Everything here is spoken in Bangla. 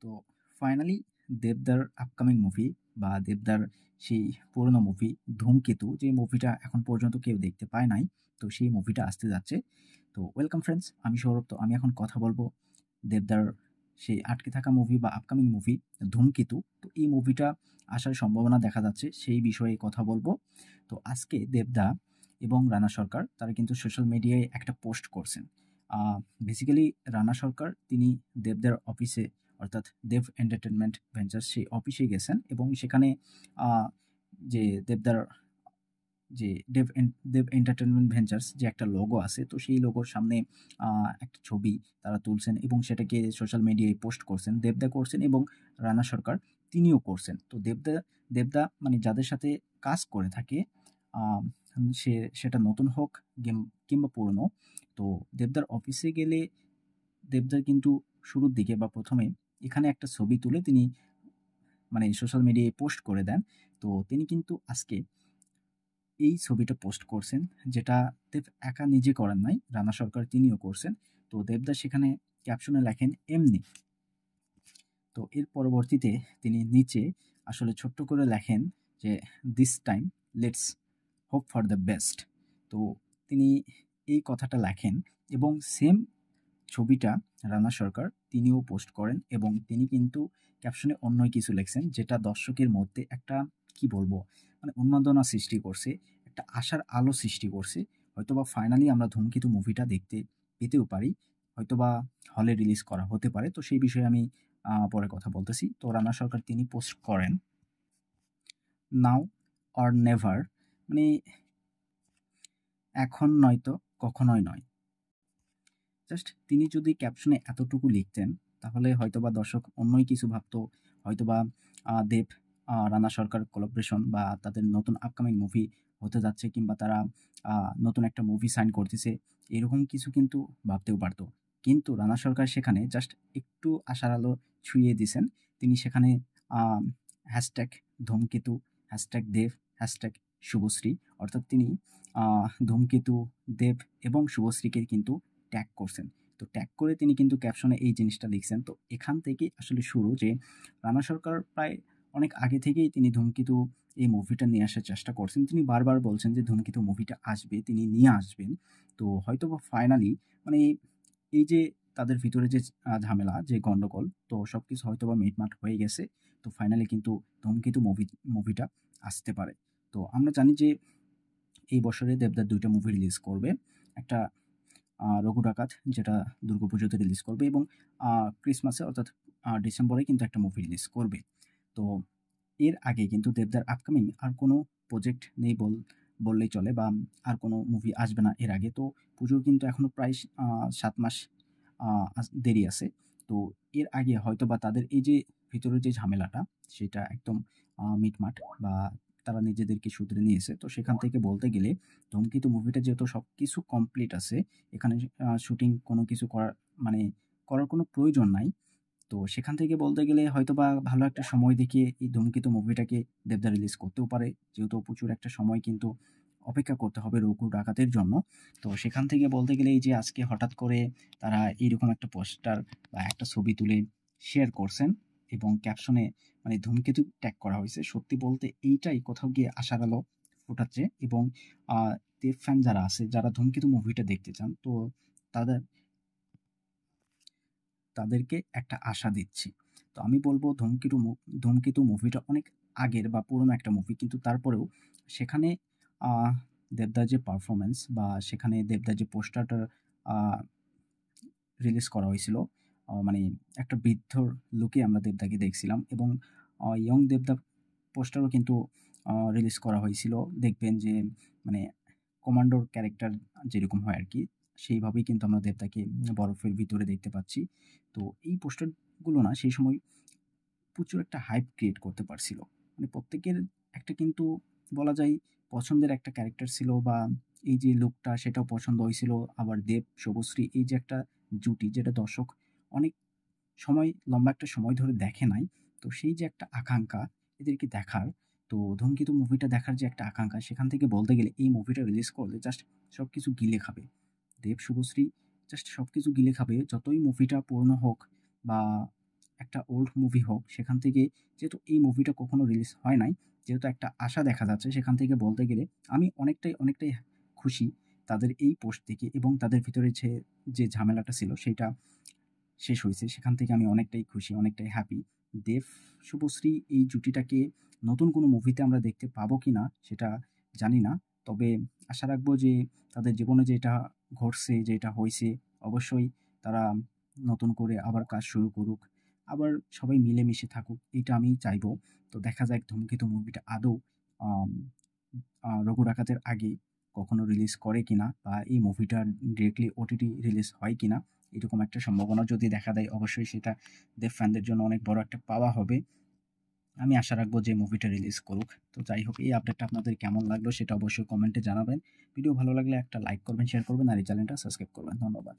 তো ফাইনালি দেবদার আপকামিং মুভি বা দেবদার সেই পুরনো মুভি 'ধূমকেতু' যে মুভিটা এখন পর্যন্ত কেউ দেখতে পায় নাই। তো সেই মুভিটা আসতে যাচ্ছে। তো ওয়েলকাম ফ্রেন্ডস, আমি সৌরভ। তো আমি এখন কথা বলবো দেবদার সেই আটকে থাকা মুভি বা আপকামিং মুভি 'ধূমকেতু'। তো এই মুভিটা আসার সম্ভাবনা দেখা যাচ্ছে, সেই বিষয়ে কথা বলবো। তো আজকে দেবদা এবং রানা সরকার তারা কিন্তু সোশ্যাল মিডিয়ায় একটা পোস্ট করছেন। আ বেসিক্যালি রানা সরকার তিনি দেবদার অফিসে অর্থাৎ দেব এন্টারটেইনমেন্ট ভেঞ্চার্স সেই অফিসে গেছেন এবং সেখানে আ যে দেবদার যে দেব এন্টারটেইনমেন্ট ভেঞ্চার্স যে একটা লোগো আছে, তো সেই লোগোর সামনে আ একটা ছবি তারা তুলছেন এবং সেটাকে সোশ্যাল মিডিয়ায় পোস্ট করছেন। দেবদা করছেন এবং রানা সরকার তিনিও করছেন। তো দেবদা মানে যাদের সাথে কাজ করে থাকে, আ সেটা নতুন হোক কিংবা পুরনো। তো দেবদার অফিসে গেলে দেবদা কিন্তু শুরুর দিকে বা ১ম এ এখানে একটা ছবি তুলে তিনি মানে সোশ্যাল মিডিয়ায় পোস্ট করে দেন। তো তিনি কিন্তু আজকে এই ছবিটা পোস্ট করছেন, যেটা দেব একা নিজে করেন নাই, রানা সরকার তিনিও করছেন। তো দেবদা সেখানে ক্যাপশনে লেখেন এমনি। তো এর পরবর্তীতে তিনি নিচে আসলে ছোট্ট করে লেখেন যে, "this time let's hope for the best." তো তিনি এই কথাটা লেখেন এবং সেম ছবিটা রানা সরকার তিনিও পোস্ট করেন এবং তিনি কিন্তু ক্যাপশনে অন্যই কিছু লিখছেন, যেটা দর্শকের মধ্যে একটা কি বলবো মানে উন্মাদনা সৃষ্টি করছে, একটা আশার আলো সৃষ্টি করছে। হয়তোবা ফাইনালি আমরা 'ধূমকেতু' মুভিটা দেখতে পেতেও পারি। হয়তোবা হলে রিলিজ করা হতে পারে। তো সেই বিষয়ে আমি পরে কথা বলতেছি। তো রানা সরকার তিনি পোস্ট করেন, "নাও অর নেভার" মানে এখন নয়তো কখনোই নয়। জাস্ট তিনি যদি ক্যাপশনে এতটুকু লিখতেন, তাহলে হয়তোবা দর্শক অন্যই কিছু ভাবতো। হয়তোবা দেব রানা সরকার কোলাবোরেশন বা তাদের নতুন আপকামিং মুভি হতে যাচ্ছে কিংবা তারা আ নতুন একটা মুভি সাইন করতেছে। এরকম কিছু কিন্তু ভাবতেও পারত। কিন্তু রানা সরকার সেখানে জাস্ট একটু আশার আলো ছুঁয়ে দিছেন। তিনি সেখানে আ হ্যাশট্যাগ ধূমকেতু, হ্যাশট্যাগ দেব, হ্যাশট্যাগ শুভশ্রী অর্থাৎ তিনি আ ধূমকেতু, দেব এবং শুভশ্রীকে কিন্তু ট্যাগ করছেন। তো ট্যাগ করে তিনি কিন্তু ক্যাপশনে এই জিনিসটা লিখছেন। তো এখান থেকেই আসলে শুরু যে রানা সরকার প্রায় অনেক আগে থেকেই তিনি 'ধূমকেতু' এই মুভিটা নিয়ে আসার চেষ্টা করছেন। তিনি বারবার বলছেন যে 'ধূমকেতু' মুভিটা আসবে, তিনি নিয়ে আসবেন। তো হয়তোবা ফাইনালি মানে এই যে তাদের ভিতরে যে ঝামেলা, যে গন্ডগোল, তো সবকিছু হয়তোবা মিটমাট হয়ে গেছে। তো ফাইনালি কিন্তু 'ধূমকেতু' মুভিটা আসতে পারে। তো আমরা জানি যে এই বছরে দেবদার ২ টা মুভি রিলিজ করবে। একটা 'রঘু ডাকাত' যেটা দুর্গাপুজোতে রিলিজ করবে এবং আ ক্রিসমাসে অর্থাৎ ডিসেম্বরে কিন্তু একটা মুভি রিলিজ করবে। তো এর আগে কিন্তু দেবদার আপকামিং আর কোনো প্রজেক্ট নেই বললেই চলে বা আর কোনো মুভি আসবে না এর আগে। তো পুজোর কিন্তু এখনো প্রায় ৭ মাস আ দেরি আছে। তো এর আগে হয়তোবা তাদের এই যে ভিতরের যে ঝামেলাটা সেটা একদম মিটমাট বা তারা নিজেদেরকে শুধরে নিয়েছে। তো সেখান থেকে বলতে গেলে 'ধূমকেতু' মুভিটা যেহেতু সবকিছু কমপ্লিট আছে, এখানে শুটিং কোনো কিছু মানে করার কোনো প্রয়োজন নাই। তো সেখান থেকে বলতে গেলে হয়তোবা ভালো একটা সময় দেখিয়ে এই 'ধূমকেতু' মুভিটাকে দেবদা রিলিজ করতেও পারে। যেহেতু প্রচুর একটা সময় কিন্তু অপেক্ষা করতে হবে 'রঘু ডাকাতের' জন্য। তো সেখান থেকে বলতে গেলে এই যে আজকে হঠাৎ করে তারা এইরকম একটা পোস্টার বা একটা ছবি তুলে শেয়ার করছেন এবং ক্যাপশনে মানে 'ধূমকেতু' ট্যাগ করা হইছে। সত্যি বলতে এইটাই কোথাও গিয়ে আশার আলো ফোটাচ্ছে এবং আ দেব ফ্যান যারা আছে, যারা 'ধূমকেতু' মুভিটা দেখতে চান, তো তাদের তাদেরকে একটা আশা দিচ্ছি। তো আমি বলব 'ধূমকেতু' মুভিটা অনেক আগের বা পুরনো একটা মুভি। কিন্তু তারপরেও সেখানে আ দেবদার যে পারফরম্যান্স বা সেখানে দেবদার যে পোস্টারটা আ রিলিজ করা হয়েছিল, মানে একটা বৃদ্ধর লুকে আমরা দেবদাকে দেখছিলাম এবং ইয়ং দেবদা পোস্টারও কিন্তু রিলিজ করা হয়েছিল। দেখবেন যে মানে কমান্ডোর ক্যারেক্টার যেরকম হয় আরকি, সেইভাবেই কিন্তু আমরা দেবদাকে বরফের ভিতরে দেখতে পাচ্ছি। তো এই পোস্টারগুলো না সেই সময় প্রচুর একটা হাইপ ক্রিয়েট করতে পারছিল। মানে প্রত্যেকের একটা কিন্তু বলা যায় পছন্দের একটা ক্যারেক্টার ছিল বা এই যে লুকটা সেটাও পছন্দ হইছিল। আবার দেব, শুভশ্রী এই যে একটা জুটি যেটা দর্শক অনেক লম্বা একটা সময় ধরে দেখে নাই। তো সেই যে একটা আকাঙ্খা এদেরকে দেখার, তো 'ধূমকেতু' মুভিটা দেখার যে একটা আকাঙ্খা সেখান থেকে বলতে গেলে এই মুভিটা রিলিজ করলে জাস্ট সবকিছু গিলে খাবে। দেব, শুভশ্রী জাস্ট সবকিছু গিলে খাবে। যতই মুভিটা পুরনো হোক বা একটা ওল্ড মুভি হোক, সেখান থেকে যেহেতু এই মুভিটা কখনো রিলিজ হয় নাই, যেহেতু একটা আশা দেখা যাচ্ছে, সেখান থেকে বলতে গেলে আমি অনেকটাই খুশি তাদের এই পোস্ট থেকে, এবং তাদের ভিতরে যে ঝামেলাটা ছিল সেইটা শেষ হইছে। সেখান থেকে আমি অনেকটাই খুশি, অনেকটাই হ্যাপি। দেব, শুভশ্রী এই জুটিটাকে নতুন কোনো মুভিতে আমরা দেখতে পাবো কিনা সেটা জানি না। তবে আশা রাখবো যে তাদের জীবনে যেটা ঘটছে, যেটা হইছে, অবশ্যই তারা নতুন করে আবার কাজ শুরু করুক। আবার সবাই মিলেমিশে থাকুক, এটা আমি চাইবো। তো দেখা যাক ধূমকেতু মুভিটা আদৌ আম রঘু ডাকাতের আগে কখনো রিলিজ করে কিনা, বা এই মুভিটা ডিরেক্টলি ওটিটি রিলিজ হয় কিনা। এরকম একটা সম্ভাবনা যদি দেখা দেয়, অবশ্যই সেটা দেব ফ্যানদের জন্য অনেক বড় একটা পাওয়া হবে। আমি আশা রাখবো যে মুভিটা রিলিজ করুক। তো যাই হোক, এই আপডেটটা আপনাদের কেমন লাগলো সেটা অবশ্যই কমেন্টে জানাবেন। ভিডিও ভালো লাগলে একটা লাইক করবেন, শেয়ার করবেন, আর এই চ্যানেলটা সাবস্ক্রাইব করবেন। ধন্যবাদ।